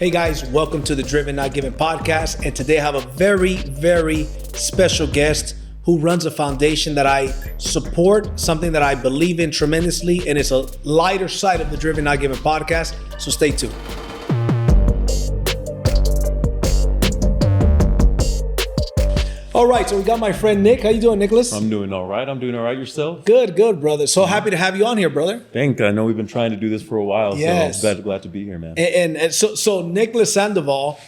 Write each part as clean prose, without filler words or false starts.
Hey guys, welcome to the Driven Not Given podcast. And today I have a very, very special guest who runs a foundation that I support, something that I believe in tremendously, and it's a lighter side of the Driven Not Given podcast. So stay tuned. All right, so we got my friend Nick. How you doing, Nicholas? I'm doing all right. Yourself? Good, brother. So happy to have you on here, brother. Thank. I know we've been trying to do this for a while, Yes. so glad to be here, man. And so Nicholas Sandoval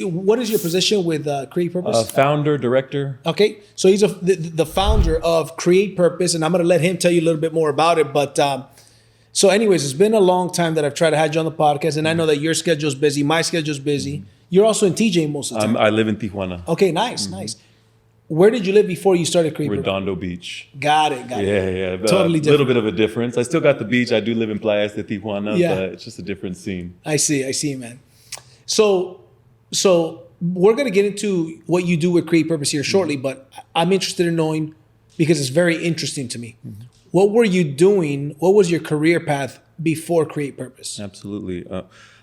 what is your position with Create Purpose? Founder, director. Okay, so he's the founder of Create Purpose, and I'm going to let him tell you a little bit more about it. But so anyways, it's been a long time that I've tried to have you on the podcast, and I know that your schedule's busy, my schedule's busy. You're also in TJ most of the time. I live in Tijuana. Okay, nice. Where did you live before you started Create Purpose? Redondo Beach. Got it. Yeah. Totally different. A little bit of a difference. I still got the beach. I do live in Playas de Tijuana, but it's just a different scene. I see, man. So we're going to get into what you do with Create Purpose here shortly, but I'm interested in knowing, because it's very interesting to me. Mm-hmm. What were you doing? What was your career path before Create Purpose? Absolutely.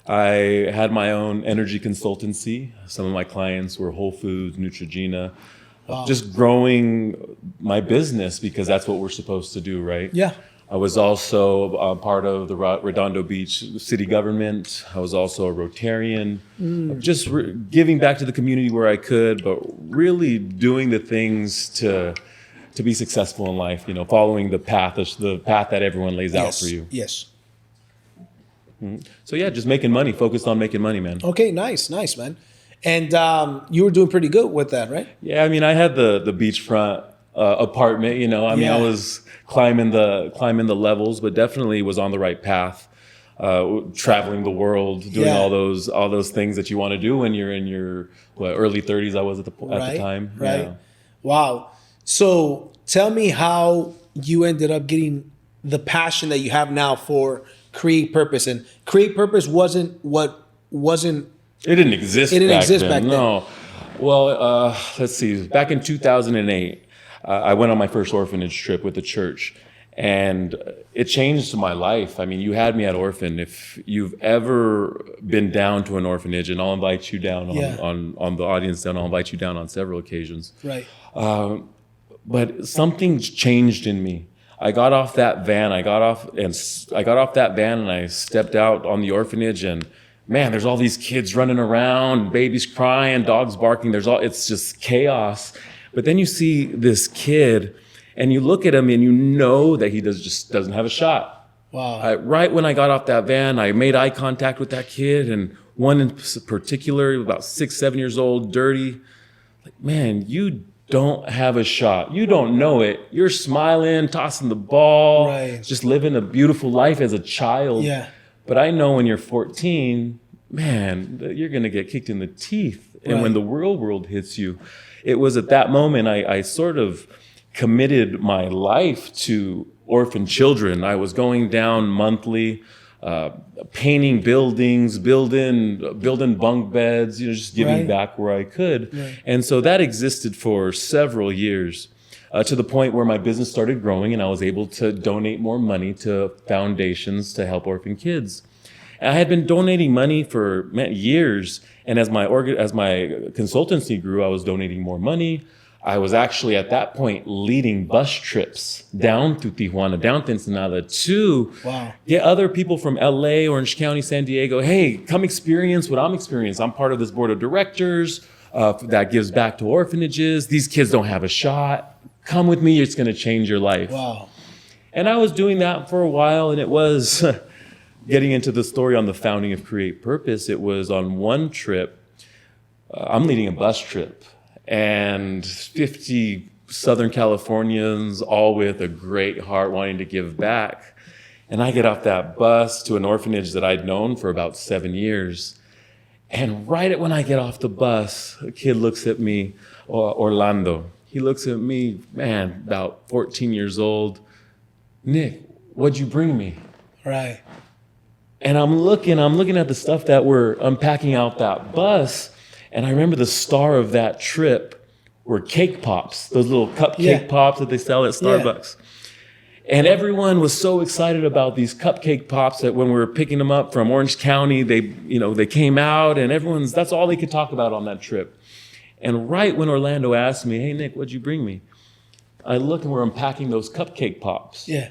I had my own energy consultancy. Some of my clients were Whole Foods, Neutrogena. Wow. Just growing my business because that's what we're supposed to do, right? Yeah. I was also part of the Redondo Beach city government. I was also a Rotarian, just giving back to the community where I could, but really doing the things to be successful in life, following the path that everyone lays out for you. Yes. So yeah, just making money, focused on making money, man. Okay, nice, man. And you were doing pretty good with that, right? Yeah, I had the beachfront apartment. I was climbing the levels, but definitely was on the right path. Traveling the world, doing all those things that you want to do when you're in your early 30s. I was at the time. Right. Yeah. Wow. So tell me how you ended up getting the passion that you have now for Create Purpose. And Create Purpose It didn't exist. It didn't exist back then. No. Well, let's see. Back in 2008, I went on my first orphanage trip with the church, and it changed my life. You had me at Orphan. If you've ever been down to an orphanage, and I'll invite you down on the audience, and I'll invite you down on several occasions. Right. But something changed in me. I got off that van. And I stepped out on the orphanage, and man, there's all these kids running around, babies crying, dogs barking. It's just chaos. But then you see this kid, and you look at him, and you know that he just doesn't have a shot. Wow. Right when I got off that van, I made eye contact with that kid, and one in particular, about 6, 7 years old, dirty. Like, man, you don't have a shot. You don't know it. You're smiling, tossing the ball, right, just living a beautiful life as a child. Yeah. But I know when you're 14, man, you're going to get kicked in the teeth. And right, when the real world hits you, it was at that moment I sort of committed my life to orphan children. I was going down monthly, painting buildings, building bunk beds, just giving back where I could. Right. And so that existed for several years. To the point where my business started growing and I was able to donate more money to foundations to help orphan kids. And I had been donating money for years, and as my consultancy grew, I was donating more money. I was actually at that point leading bus trips down to Tijuana, down to Ensenada to get other people from LA, Orange County, San Diego. Hey, come experience what I'm experiencing. I'm part of this board of directors that gives back to orphanages. These kids don't have a shot. Come with me, it's going to change your life. Wow. And I was doing that for a while, and it was getting into the story on the founding of Create Purpose. It was on one trip, I'm leading a bus trip, and 50 Southern Californians, all with a great heart wanting to give back. And I get off that bus to an orphanage that I'd known for about 7 years. And right when I get off the bus, a kid looks at me, Orlando. He looks at me, man, about 14 years old. Nick, what'd you bring me? Right. And I'm looking at the stuff that we're unpacking out that bus. And I remember the star of that trip were cake pops, those little cupcake pops that they sell at Starbucks. And everyone was so excited about these cupcake pops that when we were picking them up from Orange County, they came out, and that's all they could talk about on that trip. And right when Orlando asked me, "Hey, Nick, what'd you bring me?" I look and we're unpacking those cupcake pops. Yeah.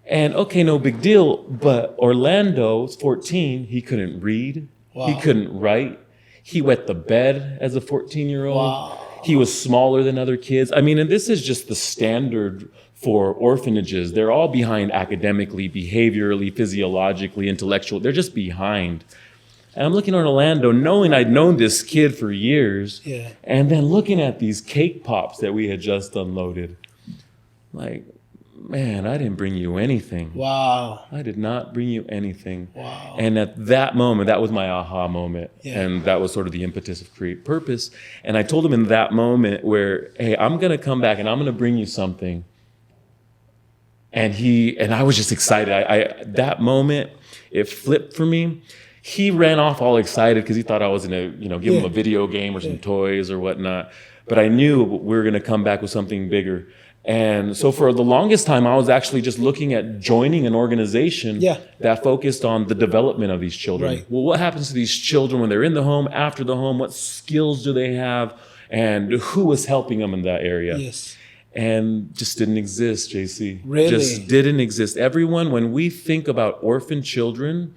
And okay, no big deal. But Orlando's 14. He couldn't read. Wow. He couldn't write. He wet the bed as a 14-year-old. Wow. He was smaller than other kids. I mean, and this is just the standard for orphanages. They're all behind academically, behaviorally, physiologically, intellectually. They're just behind. And I'm looking at Orlando, knowing I'd known this kid for years. Yeah. And then looking at these cake pops that we had just unloaded. Like, man, I didn't bring you anything. Wow. I did not bring you anything. Wow. And at that moment, that was my aha moment. Yeah. And that was sort of the impetus of Create Purpose. And I told him in that moment where, hey, I'm going to come back and I'm going to bring you something. And I was just excited. That moment, it flipped for me. He ran off all excited because he thought I was going to, give him a video game or some toys or whatnot. But I knew we were going to come back with something bigger. And so for the longest time, I was actually just looking at joining an organization that focused on the development of these children. Right. Well, what happens to these children when they're in the home, after the home? What skills do they have? And who was helping them in that area? Yes. And just didn't exist, JC. Really? Just didn't exist. Everyone, when we think about orphan children,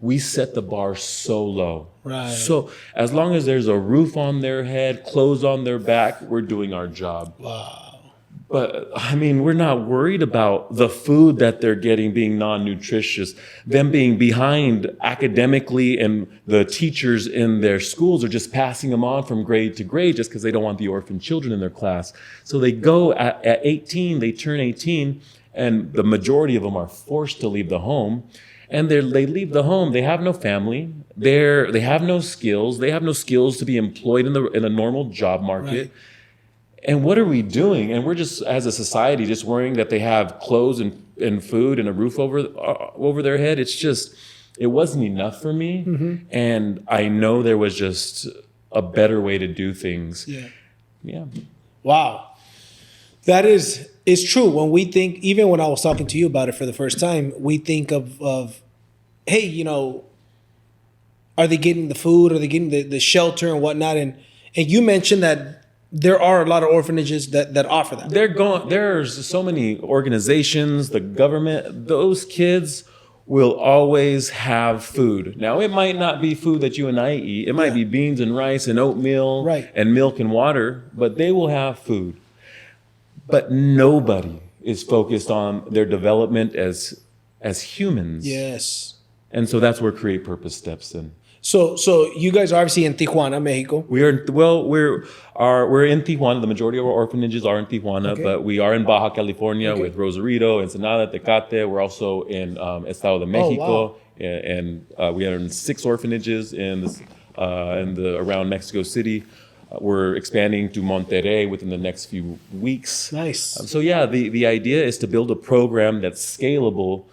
we set the bar so low. Right. So as long as there's a roof on their head, clothes on their back, we're doing our job. Wow. But I mean, we're not worried about the food that they're getting being non-nutritious, them being behind academically, and the teachers in their schools are just passing them on from grade to grade just because they don't want the orphan children in their class. So they go at 18, they turn 18, and the majority of them are forced to leave the home. And they leave the home. They have no family. They have no skills. They have no skills to be employed in a normal job market. Right. And what are we doing? And we're just, as a society, just worrying that they have clothes and food and a roof over their head. It wasn't enough for me. Mm-hmm. And I know there was just a better way to do things. Yeah. Wow. That is true. When we think, even when I was talking to you about it for the first time, we think of hey, are they getting the food? Are they getting the shelter and whatnot? And you mentioned that there are a lot of orphanages that offer that. There's so many organizations, the government, those kids will always have food. Now, it might not be food that you and I eat. It might be beans and rice and oatmeal and milk and water, but they will have food. But nobody is focused on their development as humans. Yes. And so that's where Create Purpose steps in. So you guys are obviously in Tijuana, Mexico. We're in Tijuana. The majority of our orphanages are in Tijuana, but we are in Baja California with Rosarito, Ensenada, Tecate. We're also in Estado de Mexico, and we are in 6 orphanages in around Mexico City. We're expanding to Monterrey within the next few weeks. Nice. So the idea is to build a program that's scalable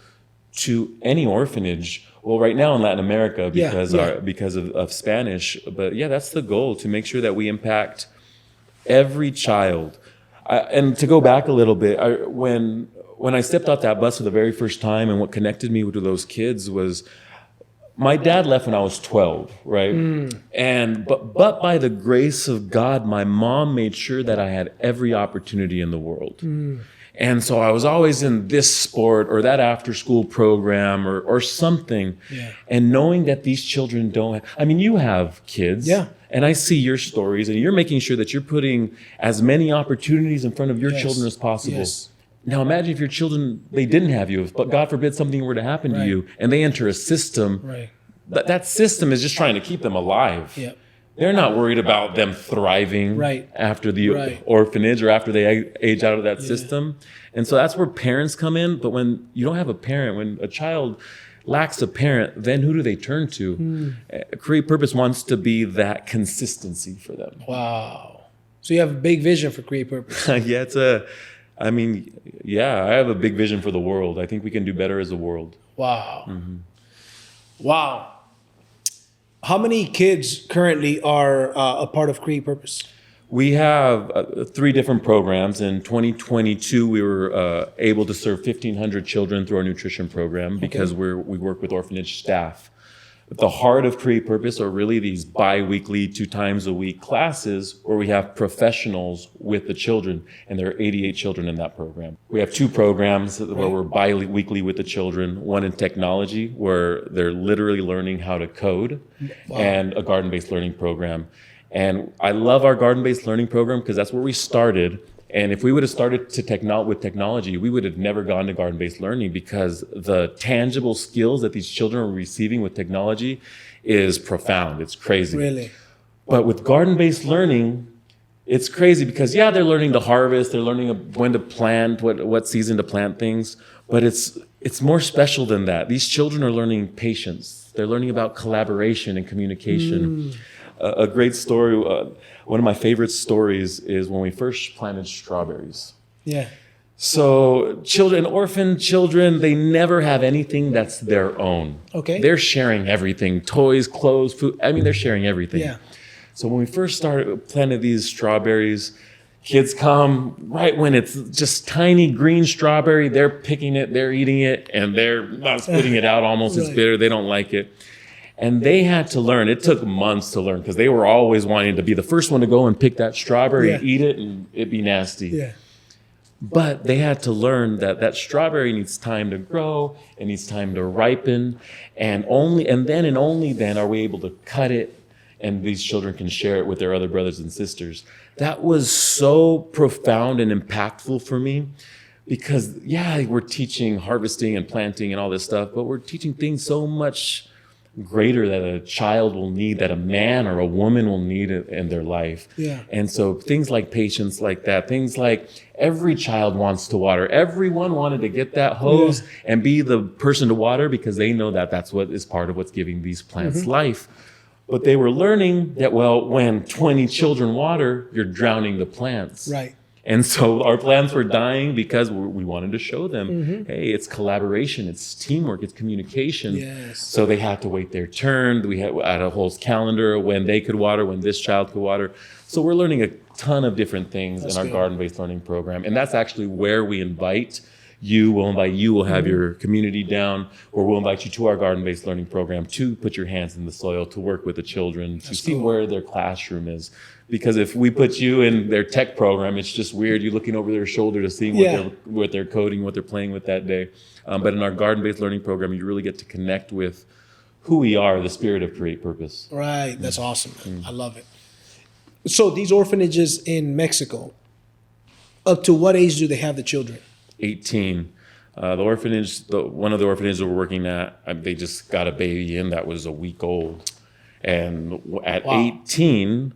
to any orphanage. Well, right now in Latin America because of Spanish, but that's the goal, to make sure that we impact every child. And to go back a little bit, when I stepped off that bus for the very first time, and what connected me to those kids was my dad left when I was 12, right? And but by the grace of God, my mom made sure that I had every opportunity in the world. And so I was always in this sport or that after school program or something. Yeah. And knowing that these children you have kids. Yeah. And I see your stories, and you're making sure that you're putting as many opportunities in front of your children as possible. Yes. Now imagine if your children, they didn't have you, but God forbid something were to happen to you, and they enter a system. Right. That system is just trying to keep them alive. Yeah. They're not worried about them thriving after the orphanage or after they age out of that system. And so that's where parents come in. But when you don't have a parent, when a child lacks a parent, then who do they turn to? Create Purpose wants to be that consistency for them. Wow. So you have a big vision for Create Purpose. I have a big vision for the world. I think we can do better as a world. Wow. Mm-hmm. Wow. How many kids currently are a part of Create Purpose? We have 3 different programs. In 2022, we were able to serve 1,500 children through our nutrition program because we work with orphanage staff. But the heart of Create Purpose are really these bi-weekly, 2 times a week classes where we have professionals with the children, and there are 88 children in that program. We have 2 programs where we're bi-weekly with the children, one in technology where they're literally learning how to code, and a garden-based learning program. And I love our garden-based learning program because that's where we started. And if we would have started with technology, we would have never gone to garden-based learning because the tangible skills that these children are receiving with technology is profound. It's crazy. Really? But with garden-based learning, it's crazy because, yeah, they're learning to harvest, they're learning when to plant, what season to plant things, but it's more special than that. These children are learning patience. They're learning about collaboration and communication. A great story, one of my favorite stories is when we first planted strawberries. Yeah. So orphan children, they never have anything that's their own. Okay. They're sharing everything, toys, clothes, food. I mean, they're sharing everything. Yeah. So when we first planted these strawberries, kids come right when it's just tiny green strawberry, they're picking it, they're eating it, and they're not spitting it out almost. It's bitter, they don't like it. And they had to learn. It took months to learn because they were always wanting to be the first one to go and pick that strawberry and eat it, and it'd be nasty. Yeah. But they had to learn that strawberry needs time to grow, it needs time to ripen, and only then are we able to cut it, and these children can share it with their other brothers and sisters. That was so profound and impactful for me. Because, yeah, we're teaching harvesting and planting and all this stuff, but we're teaching things so much greater that a child will need, that a man or a woman will need in their life. Yeah. And so things like patience like that, things like every child wants to water. Everyone wanted to get that hose and be the person to water because they know that that's what is part of what's giving these plants life. But they were learning that, well, when 20 children water, you're drowning the plants. Right. And so our plants were dying because we wanted to show them, hey, it's collaboration, it's teamwork, it's communication. Yes. So they had to wait their turn. We had a whole calendar when they could water, when this child could water. So we're learning a ton of different things in our garden-based learning program. And that's actually where we invite you. We'll have your community down, or we'll invite you to our garden-based learning program to put your hands in the soil, to work with the children, to see where their classroom is. Because if we put you in their tech program, it's just weird. You're looking over their shoulder to see what they're coding, what they're playing with that day. But in our garden-based learning program, you really get to connect with who we are, the spirit of Create Purpose. Right. That's awesome. I love it. So these orphanages in Mexico, up to what age do they have the children? 18. The orphanage, one of the orphanages we're working at, they just got a baby in that was a week old. And at 18...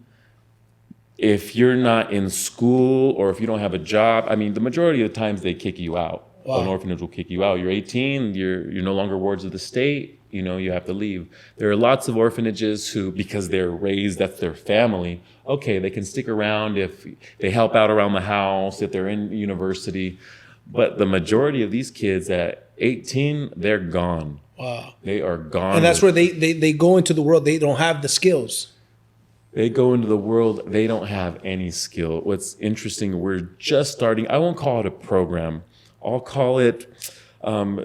if you're not in school or if you don't have a job, I mean, the majority of the times they kick you out. An orphanage will kick you out. You're 18, you're no longer wards of the state, you have to leave. There are lots of orphanages who, because they're raised, that's their family, okay, they can stick around if they help out around the house, if they're in university. But the majority of these kids at 18, they're gone. Wow. They are gone. And that's where they go into the world. They don't have the skills. They go into the world, they don't have any skill. What's interesting, we're just starting, I won't call it a program. I'll call it, I'm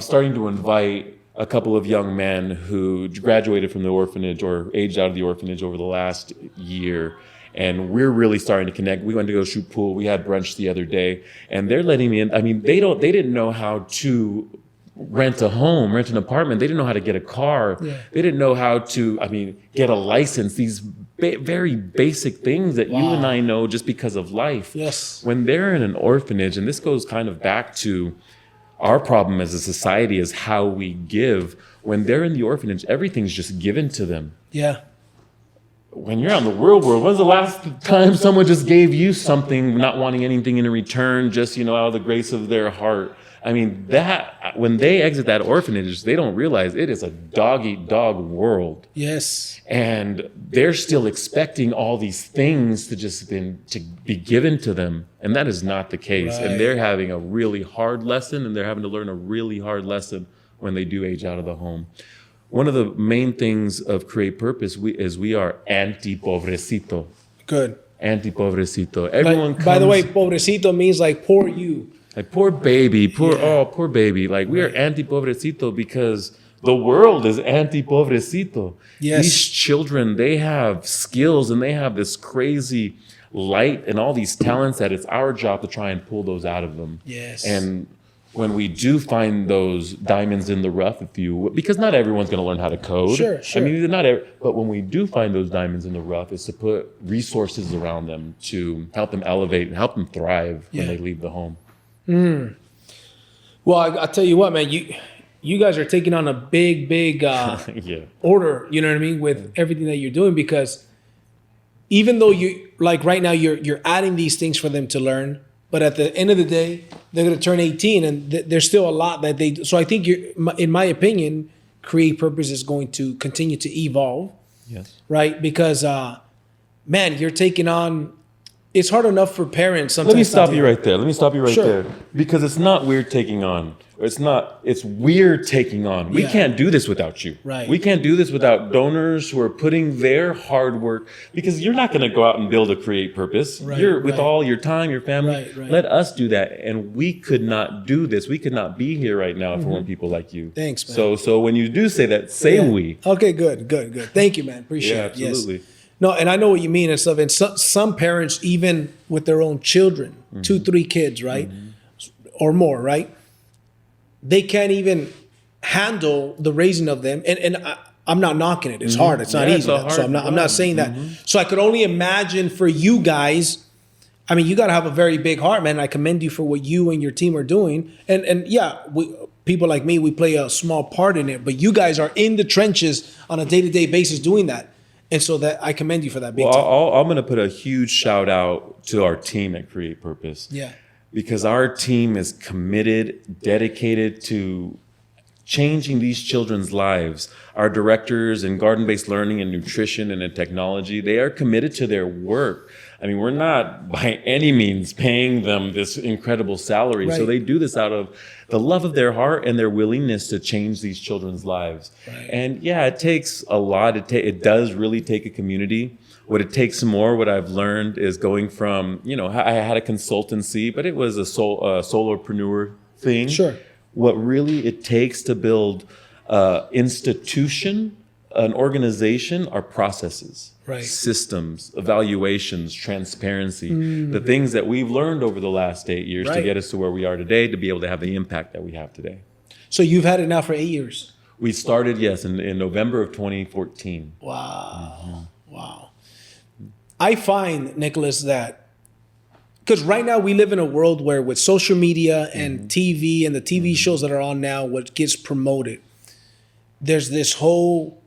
starting to invite a couple of young men who graduated from the orphanage or aged out of the orphanage over the last year. And we're really starting to connect. We went to go shoot pool. We had brunch the other day, and they're letting me in. I mean, they didn't know how to rent an apartment. They didn't know how to get a car. Yeah. They didn't know how to, get a license. These very basic things that you and I know just because of life. Yes. When they're in an orphanage, and this goes kind of back to our problem as a society is how we give. When they're in the orphanage, everything's just given to them. Yeah. When you're out in the real world, when's the last time someone just gave you something, not wanting anything in return, just, out of the grace of their heart? I mean, that when they exit that orphanage, they don't realize it is a dog-eat-dog world. Yes. And they're still expecting all these things to be given to them. And that is not the case. Right. And they're having a really hard lesson, and they're having to learn a really hard lesson when they do age out of the home. one of the main things of Create Purpose we are anti-pobrecito. Good. Anti-pobrecito. Everyone comes, by the way, pobrecito means like poor you. like poor baby, poor baby. Like we are anti-pobrecito because the world is anti-pobrecito. Yes. These children, they have skills and they have this crazy light and all these talents that it's our job to try and pull those out of them. Yes. And when we do find those diamonds in the rough, because not everyone's going to learn how to code. Sure. I mean, but when we do find those diamonds in the rough, it's to put resources around them to help them elevate and help them thrive when they leave the home. Well, I'll tell you what, man, you guys are taking on a big order, you know what I mean, with everything that you're doing, because even though you, like right now, you're adding these things for them to learn, but at the end of the day, they're going to turn 18 and there's still a lot that they do. So I think in my opinion, Create Purpose is going to continue to evolve. Yes. Right? Because, man, you're taking on, it's hard enough for parents sometimes. Let me stop you right there. Sure. Because it's not we're taking on. It's we're taking on. We can't do this without you. Right. We can't do this without donors who are putting their hard work, because you're not going to go out and build a Create Purpose. Right, With all your time, your family. Right. Let us do that. And we could not do this. We could not be here right now if it weren't people like you. Thanks, man. So when you do say that, say we. Okay, good. Thank you, man. Appreciate it. Absolutely. Yes. No, and I know what you mean and stuff. And some parents, even with their own children, 2-3 kids, right? Or more, right? They can't even handle the raising of them. And I'm not knocking it. It's hard. It's not easy. So I'm not saying that. So I could only imagine for you guys, I mean, you got to have a very big heart, man. I commend you for what you and your team are doing. And yeah, people like me, we play a small part in it. But you guys are in the trenches on a day-to-day basis doing that. And so that I commend you for that big time. I'm going to put a huge shout out to our team at Create Purpose. Yeah. Because our team is committed, dedicated to changing these children's lives. Our directors in garden-based learning and nutrition and in technology, they are committed to their work. I mean, we're not by any means paying them this incredible salary. Right. So they do this out of the love of their heart and their willingness to change these children's lives. Right. And yeah, it takes a lot. It does really take a community. What it takes more, what I've learned is going from, I had a consultancy, but it was a solopreneur thing. Sure. What really it takes to build institution, an organization, are processes, Right. systems, evaluations, transparency, the things that we've learned over the last 8 years to Right. get us to where we are today, to be able to have the impact that we have today. So you've had it now for 8 years. We started, yes, in November of 2014. Wow. Wow. I find, Nicholas, that because right now we live in a world where with social media and TV and the TV shows that are on now, what gets promoted, there's this whole,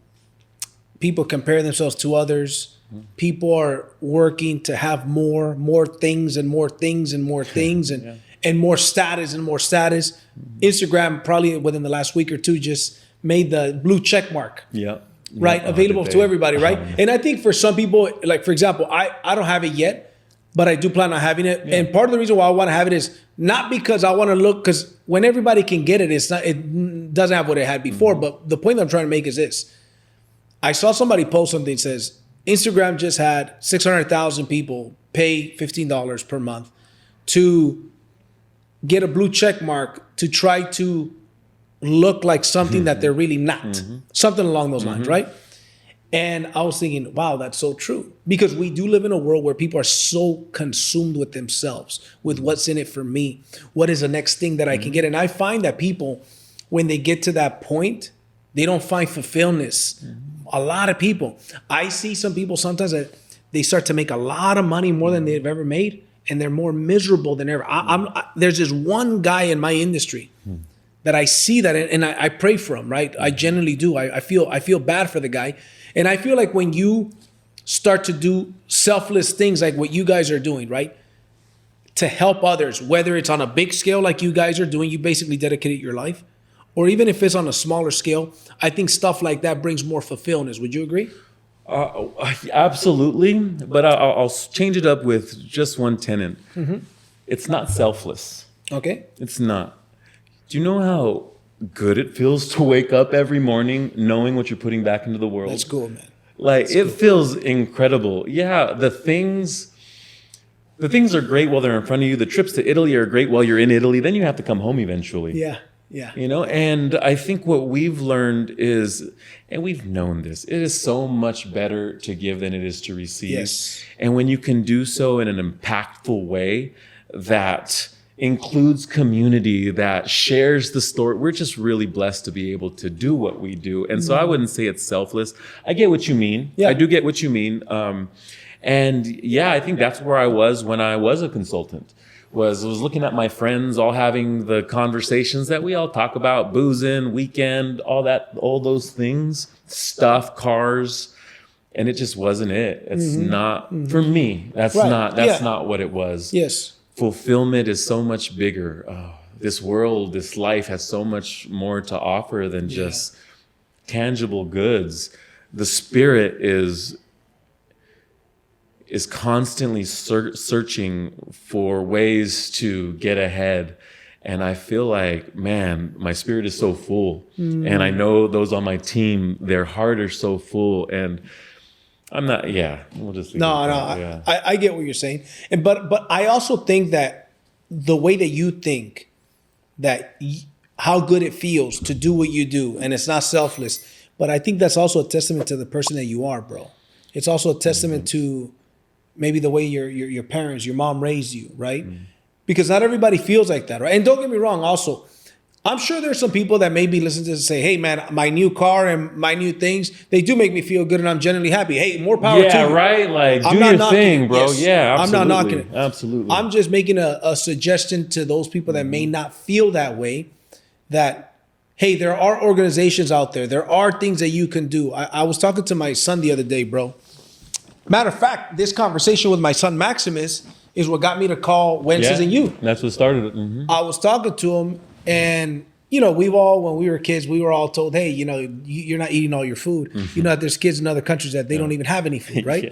people compare themselves to others. People are working to have more things and more things and more things and more status and more status. Instagram probably within the last week or two just made the blue check mark. Yeah. Right, available to everybody, right? And I think for some people, like for example, I don't have it yet, but I do plan on having it. Yeah. And part of the reason why I want to have it is not because I want to look, because when everybody can get it, it doesn't have what it had before. But the point that I'm trying to make is this. I saw somebody post something that says, Instagram just had 600,000 people pay $15 per month to get a blue check mark to try to look like something that they're really not. Something along those lines, right? And I was thinking, wow, that's so true. Because we do live in a world where people are so consumed with themselves, with what's in it for me. What is the next thing that I can get? And I find that people, when they get to that point, they don't find fulfillment. A lot of people. I see some people sometimes that they start to make a lot of money, more than they've ever made, and they're more miserable than ever. There's this one guy in my industry that I see that, and I pray for him, right? I genuinely do. I feel bad for the guy. And I feel like when you start to do selfless things like what you guys are doing, right? To help others, whether it's on a big scale like you guys are doing, you basically dedicated your life, or even if it's on a smaller scale, I think stuff like that brings more fulfillment. Would you agree? Absolutely. But I'll change it up with just one tenet. It's not selfless. Okay. It's not. Do you know how good it feels to wake up every morning knowing what you're putting back into the world. That's cool, man. Like, it feels incredible. Yeah, the things are great while they're in front of you. The trips to Italy are great while you're in Italy. Then you have to come home eventually. Yeah. Yeah. You know, and I think what we've learned is, and we've known this, it is so much better to give than it is to receive. Yes. And when you can do so in an impactful way that includes community, that shares the story, we're just really blessed to be able to do what we do. And so I wouldn't say it's selfless. I get what you mean. Yeah. I do get what you mean. And yeah, I think that's where I was when I was a consultant. Was looking at my friends all having the conversations that we all talk about, boozing, weekend, all those things, stuff, cars, and it just wasn't it. It's not for me. That's not what it was. Yes. Fulfillment is so much bigger. This world, this life has so much more to offer than just tangible goods. The spirit is constantly searching for ways to get ahead. And I feel like, man, my spirit is so full. And I know those on my team, their heart are so full. And I'm not, we'll just leave it at that. Yeah. I get what you're saying. But I also think that the way that you think that how good it feels to do what you do, and it's not selfless, but I think that's also a testament to the person that you are, bro. It's also a testament to maybe the way your parents, your mom raised you, right? Because not everybody feels like that, right? And don't get me wrong, also, I'm sure there's some people that maybe listen to this and say, hey, man, my new car and my new things, they do make me feel good and I'm genuinely happy. Hey, more power to you. Yeah, right? Like, do your thing, bro. Yes. Yeah, absolutely. I'm not knocking it. Absolutely. I'm just making a suggestion to those people that may not feel that way, that, hey, there are organizations out there. There are things that you can do. I was talking to my son the other day, bro. Matter of fact, this conversation with my son Maximus is what got me to call Wences and you. That's what started it. I was talking to him, and when we were kids, we were all told, hey, you're not eating all your food. You know that there's kids in other countries that they don't even have any food, right?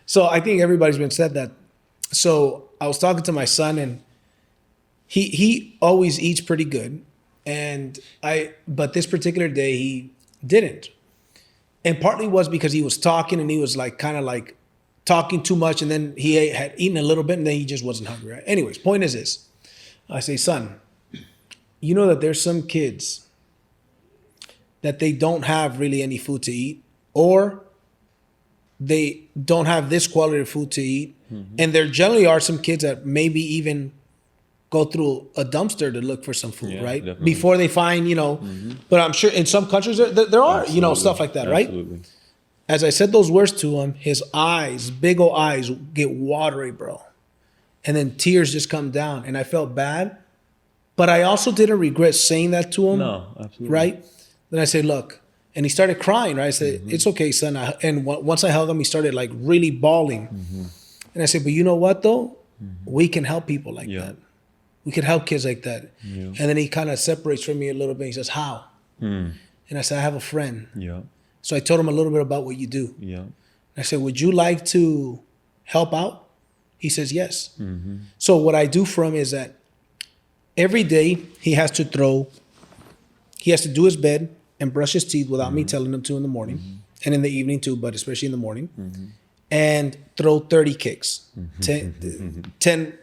So I think everybody's been said that. So I was talking to my son, and he always eats pretty good, but this particular day he didn't. And partly was because he was talking and he was kind of talking too much, and then he had eaten a little bit and then he just wasn't hungry. Right? Anyways, point is this. I say, son, you know that there's some kids that they don't have really any food to eat, or they don't have this quality of food to eat. And there generally are some kids that maybe even go through a dumpster to look for some food, right? Definitely. Before they find, but I'm sure in some countries there are, stuff like that, right? Absolutely. As I said those words to him, his eyes, big old eyes, get watery, bro. And then tears just come down. And I felt bad, but I also didn't regret saying that to him. No, absolutely. Right? Then I said, look, and he started crying, right? I said, it's okay, son. And once I held him, he started really bawling. And I said, but you know what though? We can help people like that. We can help kids like that. Yeah. And then he kind of separates from me a little bit. He says, how? And I said, I have a friend. Yeah. So I told him a little bit about what you do. Yeah. And I said, would you like to help out? He says, yes. So what I do for him is that every day he has to do his bed and brush his teeth without me telling him to in the morning. And in the evening too, but especially in the morning. And throw 30 kicks. 10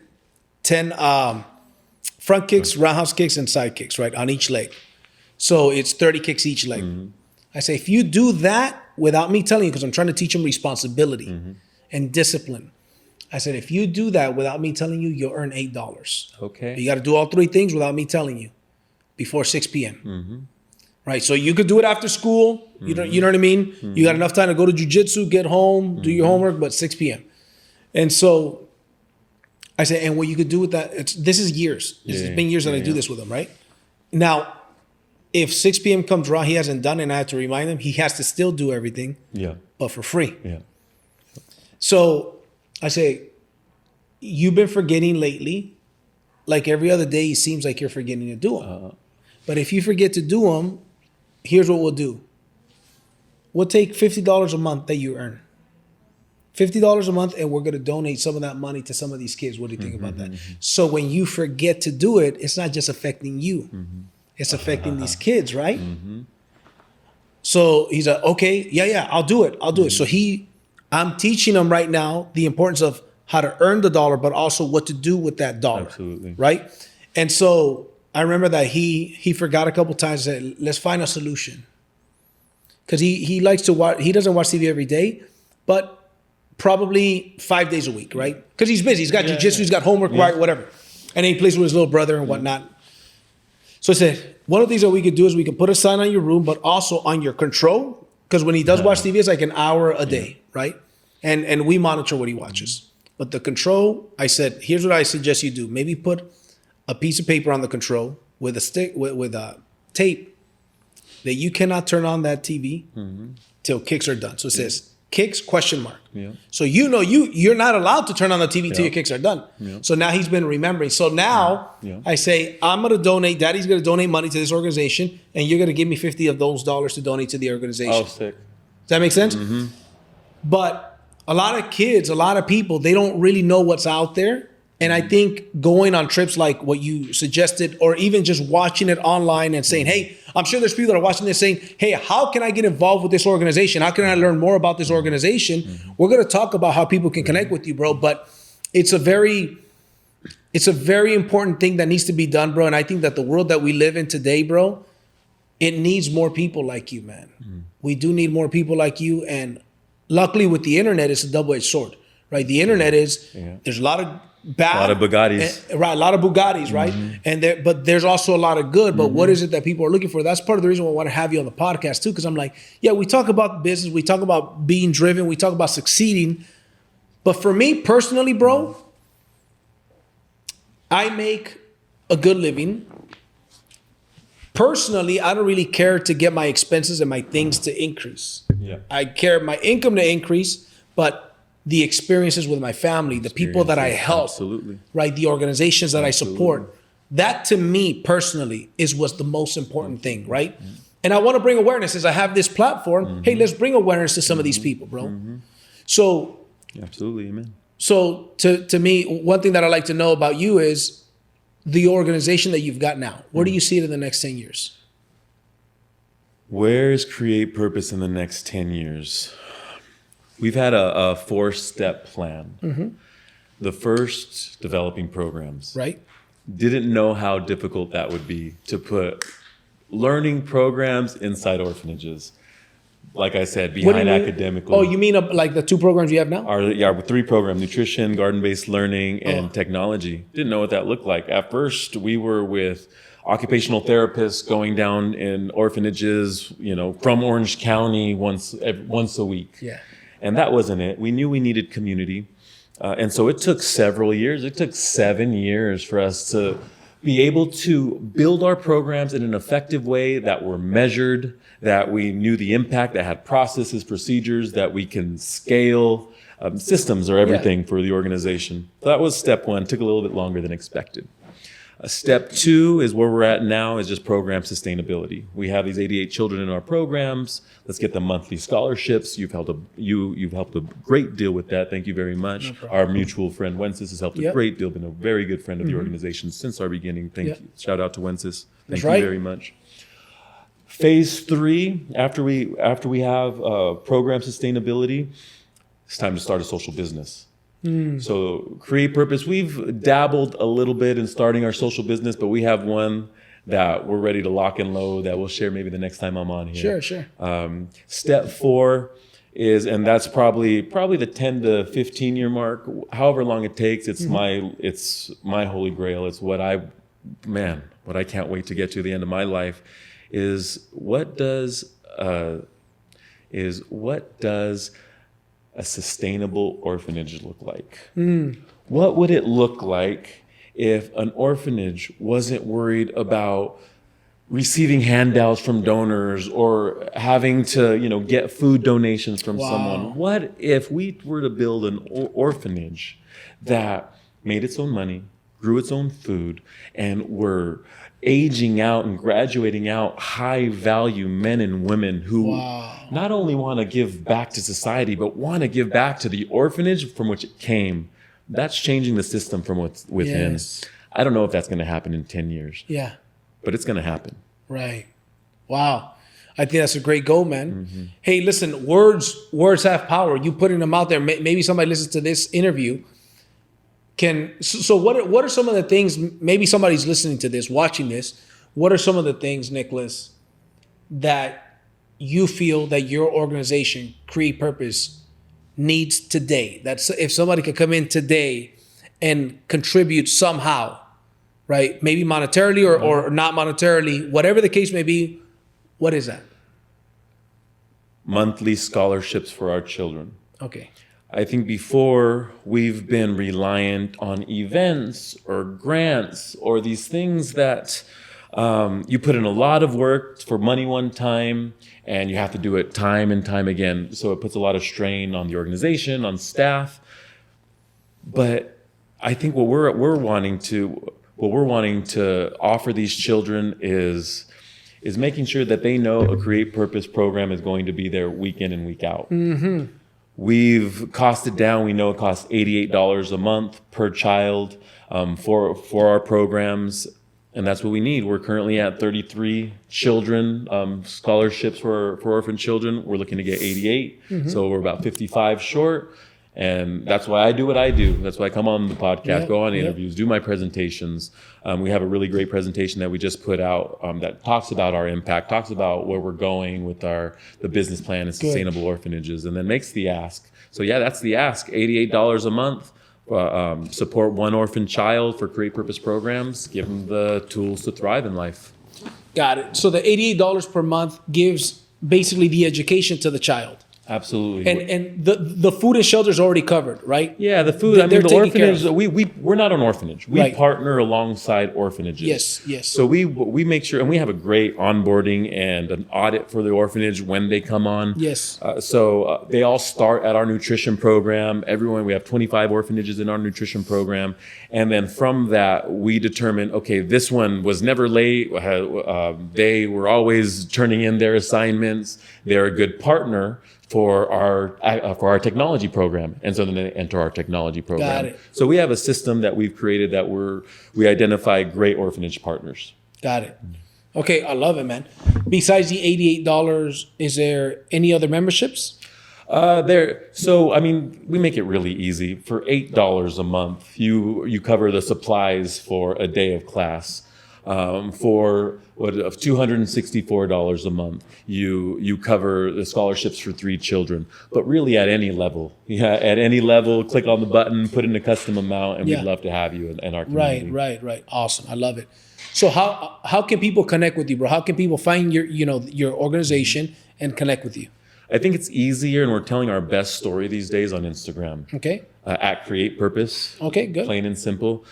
front kicks, roundhouse kicks, and side kicks, right, on each leg. So it's 30 kicks each leg. I say, if you do that without me telling you, because I'm trying to teach him responsibility and discipline. I said, if you do that without me telling you, you'll earn $8. Okay. You got to do all three things without me telling you before 6 p.m. Right? So you could do it after school. You know what I mean? You got enough time to go to jiu-jitsu, get home, do your homework, but 6 p.m. And so I said, and what you could do with that, this is years. It's been years that I do this with him, right? Now, if 6 p.m. comes around, he hasn't done it, and I have to remind him, he has to still do everything, but for free. Yeah. So I say, you've been forgetting lately. Like every other day, it seems like you're forgetting to do them. But if you forget to do them, here's what we'll do. We'll take $50 a month that you earn. $50 a month, and we're going to donate some of that money to some of these kids. What do you think about that? So when you forget to do it, it's not just affecting you. it's affecting these kids, right? So he's like, okay, yeah, I'll do it. So I'm teaching him right now the importance of how to earn the dollar, but also what to do with that dollar. Absolutely. Right? And so I remember that he forgot a couple times and said, let's find a solution. Because he likes to watch, he doesn't watch TV every day, but probably 5 days a week, right? Because he's busy. He's got jujitsu, he's got homework, right, whatever. And then he plays with his little brother and whatnot. So I said, one of the things that we could do is we could put a sign on your room, but also on your control. Because when he does watch TV, it's like an hour a day, right? And we monitor what he watches. But the control, I said, here's what I suggest you do. Maybe put a piece of paper on the control with a stick, with a tape, that you cannot turn on that TV till kicks are done. So it says kicks ? So you're not allowed to turn on the TV till your kicks are done. So now he's been remembering. So now I say, I'm going to donate, Daddy's going to donate money to this organization, and you're going to give me 50 of those dollars to donate to the organization. Oh, sick. Does that make sense? But a lot of kids, a lot of people, they don't really know what's out there. And I think going on trips like what you suggested, or even just watching it online and saying, hey, I'm sure there's people that are watching this saying, hey, how can I get involved with this organization? How can I learn more about this organization? We're going to talk about how people can connect with you, bro. But it's a very important thing that needs to be done, bro. And I think that the world that we live in today, bro, it needs more people like you, man. We do need more people like you. And luckily with the internet, it's a double-edged sword, right? The internet is, there's a lot of bad, a lot of Bugattis, right? A lot of Bugattis, right? And but there's also a lot of good. But what is it that people are looking for? That's part of the reason why I want to have you on the podcast too, because I'm like, yeah, we talk about business, we talk about being driven, we talk about succeeding. But for me personally, bro, I make a good living. Personally, I don't really care to get my expenses and my things to increase. I care my income to increase, but the experiences with my family, the people that I help, right? The organizations that I support, that to me personally is what's the most important thing, right? And I want to bring awareness as I have this platform. Hey, let's bring awareness to some of these people, bro. So, absolutely, amen. So to me, one thing that I like to know about you is the organization that you've got now. Where do you see it in the next 10 years? Where is Create Purpose in the next 10 years? We've had a 4-step plan. The first, developing programs. Right. Didn't know how difficult that would be to put learning programs inside orphanages. Like I said, behind academically. Oh, you mean like the 2 programs you have now? Our 3 programs, nutrition, garden-based learning, and technology. Didn't know what that looked like. At first, we were with occupational therapists going down in orphanages, from Orange County once a week. Yeah. And that wasn't it. We knew we needed community. And so it took several years. It took 7 years for us to be able to build our programs in an effective way that were measured, that we knew the impact, that had processes, procedures, that we can scale. Systems are everything for the organization. So that was step 1. Took a little bit longer than expected. Step 2 is where we're at now, is just program sustainability. We have these 88 children in our programs. Let's get them monthly scholarships. You've helped a great deal with that. Thank you very much. No Our mutual friend Wences has helped a great deal, been a very good friend of the organization since our beginning. Thank you. Shout out to Wences. Thank you very much. Phase 3, after we have program sustainability, it's time to start a social business. So Create Purpose, we've dabbled a little bit in starting our social business, but we have one that we're ready to lock and load that we'll share maybe the next time I'm on here. Sure. Step 4 is, and that's probably the 10 to 15 year mark, however long it takes. It's my holy grail. It's what I can't wait to get to the end of my life is what does a sustainable orphanage look like? What would it look like if an orphanage wasn't worried about receiving handouts from donors or having to, get food donations from someone? What if we were to build an orphanage that made its own money, grew its own food, and were aging out and graduating out high value men and women who not only want to give back to society, but want to give back to the orphanage from which it came. That's changing the system from what's within. I don't know if that's going to happen in 10 years. Yeah. But it's going to happen. Right. Wow. I think that's a great goal, man. Hey, listen, words have power. You putting them out there. Maybe somebody listens to this interview. So what are some of the things, maybe somebody's listening to this, watching this. What are some of the things, Nicholas, that you feel that your organization, Create Purpose, needs today? That's if somebody could come in today and contribute somehow, right? Maybe monetarily or not monetarily, whatever the case may be. What is that? Monthly scholarships for our children. Okay. I think before we've been reliant on events or grants or these things that you put in a lot of work for money one time and you have to do it time and time again. So it puts a lot of strain on the organization, on staff. But I think what we're wanting to offer these children is making sure that they know a Create Purpose program is going to be there week in and week out. We've costed down. We know it costs $88 a month per child for our programs, and that's what we need. We're currently at 33 children scholarships for orphan children. We're looking to get 88, so we're about 55 short. And that's why I do what I do. That's why I come on the podcast, go on interviews, do my presentations. We have a really great presentation that we just put out that talks about our impact, talks about where we're going with the business plan and sustainable orphanages, and then makes the ask. So yeah, that's the ask, $88 a month. Support one orphan child for Create Purpose programs, give them the tools to thrive in life. Got it. So the $88 per month gives basically the education to the child. Absolutely. And the food and shelter is already covered, right? Yeah, the food. They're the orphanage. We're not an orphanage. We Right. partner alongside orphanages. Yes. So we make sure, and we have a great onboarding and an audit for the orphanage when they come on. Yes. So they all start at our nutrition program. We have 25 orphanages in our nutrition program, and then from that we determine, okay, this one was never late. They were always turning in their assignments. They're a good partner for our technology program, and so then they enter our technology program. Got it. So we have a system that we've created that we identify great orphanage partners. Got it. Okay, I love it, man. Besides the $88, is there any other memberships? We make it really easy. For $8 a month, you cover the supplies for a day of class. For $264 a month, you cover the scholarships for 3 children. But really, at any level, click on the button, put in a custom amount, and we'd love to have you in our community. Right. Awesome. I love it. So how can people connect with you, bro? How can people find your organization and connect with you? I think it's easier, and we're telling our best story these days on Instagram. Okay. At Create Purpose. Okay, good. Plain and simple.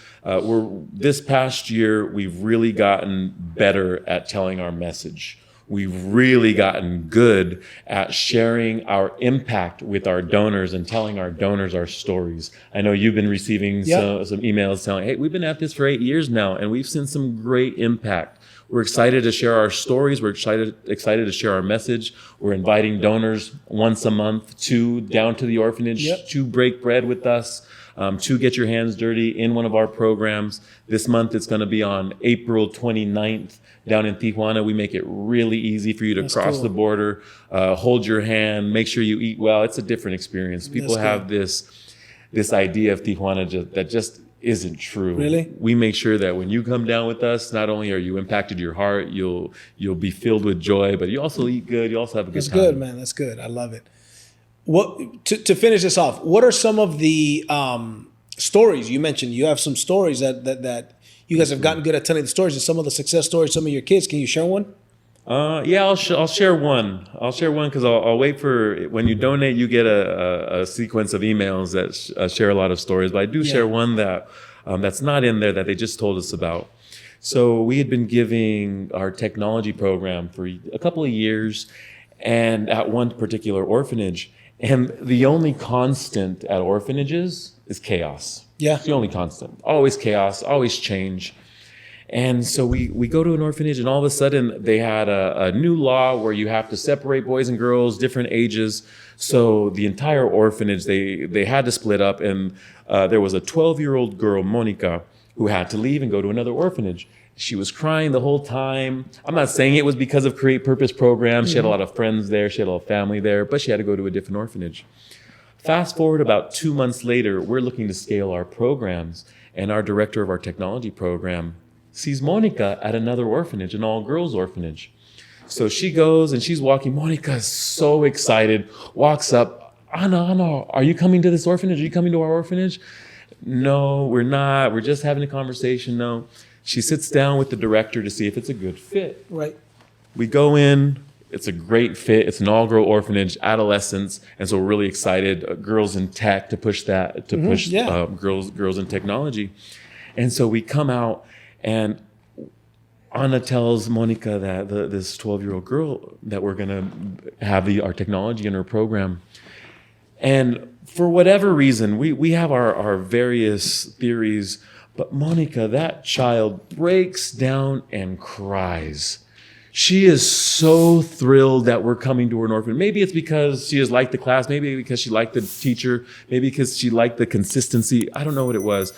This past year, we've really gotten better at telling our message. We've really gotten good at sharing our impact with our donors and telling our donors our stories. I know you've been receiving some emails telling, hey, we've been at this for 8 years now, and we've seen some great impact. We're excited to share our stories. We're excited to share our message. We're inviting donors once a month down to the orphanage to break bread with us, to get your hands dirty in one of our programs. This month it's going to be on April 29th down in Tijuana. We make it really easy for you to cross the border, hold your hand, make sure you eat well. It's a different experience. People have this idea of Tijuana that just isn't true. Really? We make sure that when you come down with us, not only are you impacted your heart, you'll be filled with joy, but you also eat good. You also have a good time. That's good, man. That's good. I love it. What to finish this off? What are some of the stories you mentioned? You have some stories that you guys have gotten good at telling the stories, and some of the success stories. Some of your kids. Can you share one? I'll share one. I'll share one because I'll wait for when you donate. You get a sequence of emails that share a lot of stories. But I do share one that's not in there that they just told us about. So we had been giving our technology program for a couple of years, and at one particular orphanage, and the only constant at orphanages is chaos. Yeah, it's the only constant. Always chaos. Always change. And so we go to an orphanage, and all of a sudden they had a new law where you have to separate boys and girls, different ages. So the entire orphanage, they had to split up, and there was a 12-year-old girl, Monica, who had to leave and go to another orphanage. She was crying the whole time. I'm not saying it was because of Create Purpose program. She had a lot of friends there. She had a lot of family there, but she had to go to a different orphanage. Fast forward about 2 months later, we're looking to scale our programs, and our director of our technology program sees Monica at another orphanage, an all-girls orphanage. So she goes and she's walking. Monica is so excited, walks up. Ana, are you coming to this orphanage? Are you coming to our orphanage? No, we're not. We're just having a conversation. No. She sits down with the director to see if it's a good fit. Right. We go in. It's a great fit. It's an all-girl orphanage, adolescents, and so we're really excited. Girls in tech to push that, to push girls in technology. And so we come out, and Ana tells Monica that this 12-year-old girl that we're gonna have our technology in her program. And for whatever reason, we have our various theories, but Monica, that child, breaks down and cries. She is so thrilled that we're coming to an orphan. Maybe it's because she just liked the class, maybe because she liked the teacher, maybe because she liked the consistency. I don't know what it was.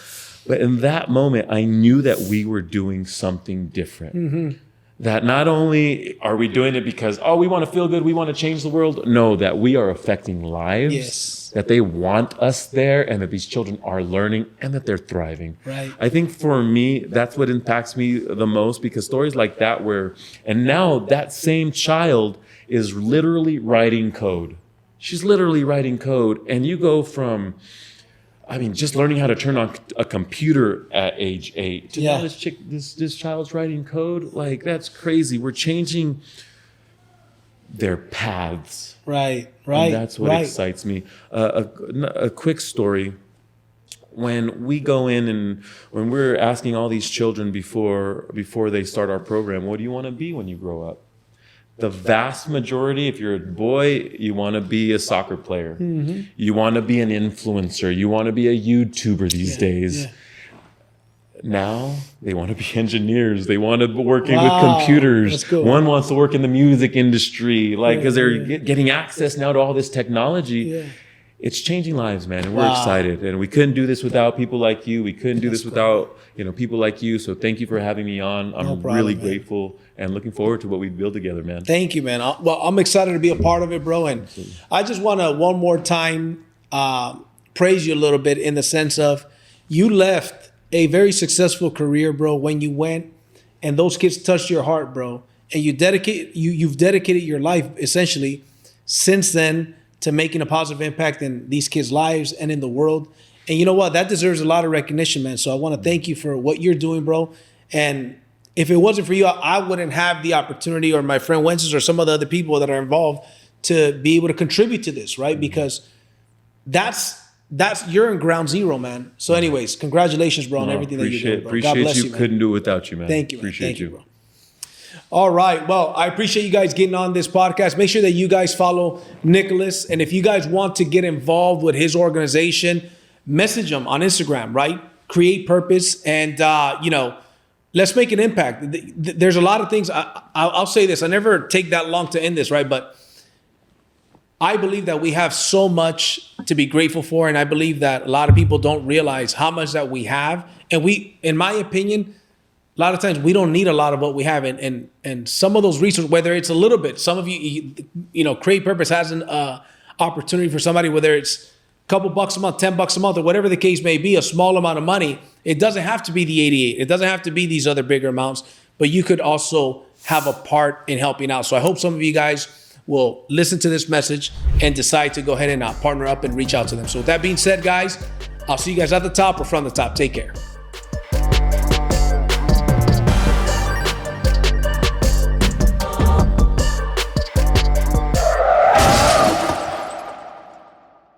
But in that moment, I knew that we were doing something different. That not only are we doing it because, we want to feel good, we want to change the world. No, that we are affecting lives. Yes. That they want us there, and that these children are learning, and that they're thriving. Right. I think for me, that's what impacts me the most, because stories like that and now that same child is literally writing code. She's literally writing code. And you go from, just learning how to turn on a computer at age 8 to now this child's writing code. Like, that's crazy. We're changing their paths. Right. And that's what excites me. A quick story. When we go in and when we're asking all these children before they start our program, what do you want to be when you grow up? The vast majority, if you're a boy, you want to be a soccer player. You want to be an influencer. You want to be a YouTuber these days. Now they want to be engineers. They want to be working with computers. Cool. One wants to work in the music industry, because they're getting access now to all this technology. It's changing lives, man, and we're excited. And we couldn't do this without people like you. We couldn't do this without people like you. So thank you for having me on. I'm really grateful and looking forward to what we build together, man. Thank you, man. I'm excited to be a part of it, bro. And I just want to one more time praise you a little bit in the sense of you left a very successful career, bro, when you went and those kids touched your heart, bro. And you've dedicated your life essentially since then to making a positive impact in these kids' lives and in the world. And you know what? That deserves a lot of recognition, man. So I want to thank you for what you're doing, bro. And if it wasn't for you, I wouldn't have the opportunity, or my friend Wences or some of the other people that are involved, to be able to contribute to this, right? Because that's you're in ground zero, man. So anyways, congratulations, bro, on everything that you're doing, bro. Appreciate God bless you. you, man. Couldn't do it without you, man. Thank you, man. Appreciate Thank you, you, bro. All right. Well, I appreciate you guys getting on this podcast. Make sure that you guys follow Nicholas. And if you guys want to get involved with his organization, message him on Instagram, right? Create Purpose. And, let's make an impact. There's a lot of things. I'll say this. I never take that long to end this, right? But I believe that we have so much to be grateful for. And I believe that a lot of people don't realize how much that we have. And in my opinion, a lot of times we don't need a lot of what we have. And some of those resources, whether it's a little bit, some of you Create Purpose has an opportunity for somebody, whether it's a couple bucks a month, $10 a month, or whatever the case may be, a small amount of money. It doesn't have to be the 88. It doesn't have to be these other bigger amounts, but you could also have a part in helping out. So I hope some of you guys will listen to this message and decide to go ahead and partner up and reach out to them. So with that being said, guys, I'll see you guys at the top or from the top. Take care.